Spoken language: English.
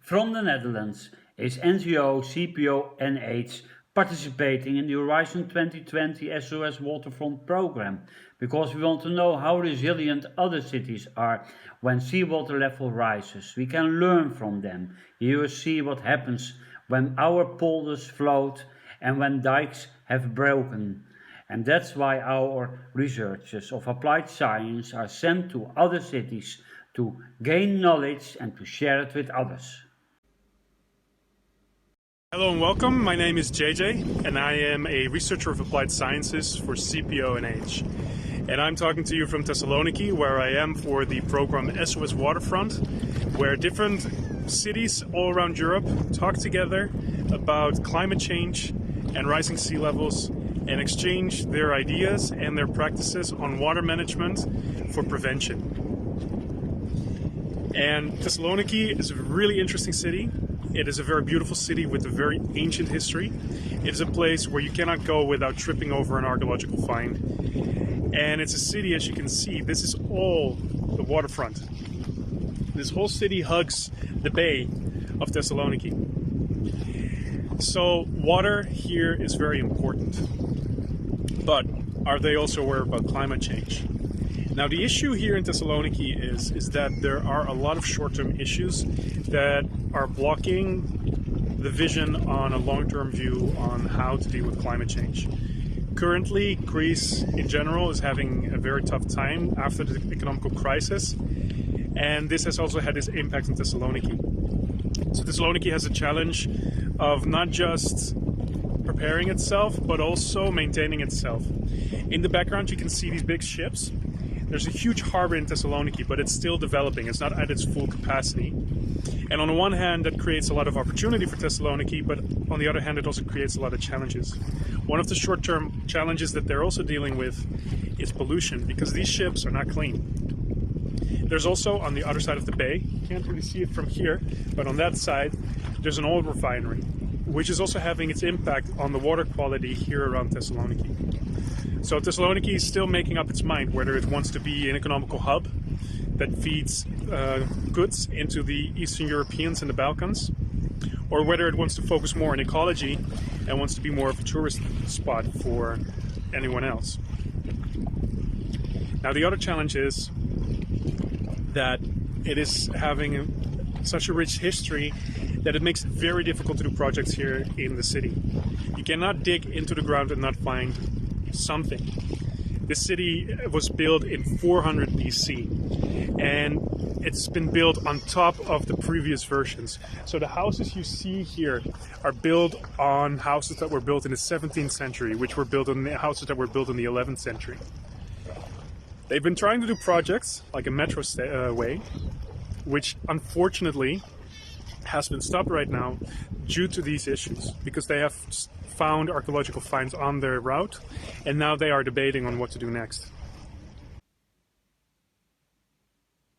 From the Netherlands is NGO CPONH participating in the Horizon 2020 SOS Waterfront program because we want to know how resilient other cities are when seawater level rises. We can learn from them. Here you see what happens when our polders float and when dikes have broken. And that's why our researchers of applied science are sent to other cities to gain knowledge and to share it with others. Hello and welcome. My name is JJ and I am a researcher of applied sciences for CPONH. And I'm talking to you from Thessaloniki, where I am for the program SOS Waterfront, where different cities all around Europe talk together about climate change and rising sea levels and exchange their ideas and their practices on water management for prevention. And Thessaloniki is a really interesting city. It is a very beautiful city with a very ancient history. It is a place where you cannot go without tripping over an archaeological find. And it's a city, as you can see, this is all the waterfront. This whole city hugs the bay of Thessaloniki. So water here is very important. But are they also aware about climate change? Now the issue here in Thessaloniki is that there are a lot of short-term issues that are blocking the vision on a long-term view on how to deal with climate change. Currently, Greece in general is having a very tough time after the economic crisis, and this has also had its impact on Thessaloniki. So Thessaloniki has a challenge of not just preparing itself, but also maintaining itself. In the background you can see these big ships. There's a huge harbor in Thessaloniki, but it's still developing. It's not at its full capacity. And on the one hand, that creates a lot of opportunity for Thessaloniki, but on the other hand, it also creates a lot of challenges. One of the short-term challenges that they're also dealing with is pollution, because these ships are not clean. There's also, on the other side of the bay, you can't really see it from here, but on that side, there's an oil refinery, which is also having its impact on the water quality here around Thessaloniki. So Thessaloniki is still making up its mind whether it wants to be an economical hub that feeds goods into the Eastern Europeans and the Balkans, or whether it wants to focus more on ecology and wants to be more of a tourist spot for anyone else. Now the other challenge is that it is having such a rich history that it makes it very difficult to do projects here in the city. You cannot dig into the ground and not find something. This city was built in 400 BC and it's been built on top of the previous versions. So the houses you see here are built on houses that were built in the 17th century, which were built on the houses that were built in the 11th century. They've been trying to do projects like a metro way, which unfortunately has been stopped right now due to these issues, because they have found archaeological finds on their route and now they are debating on what to do next.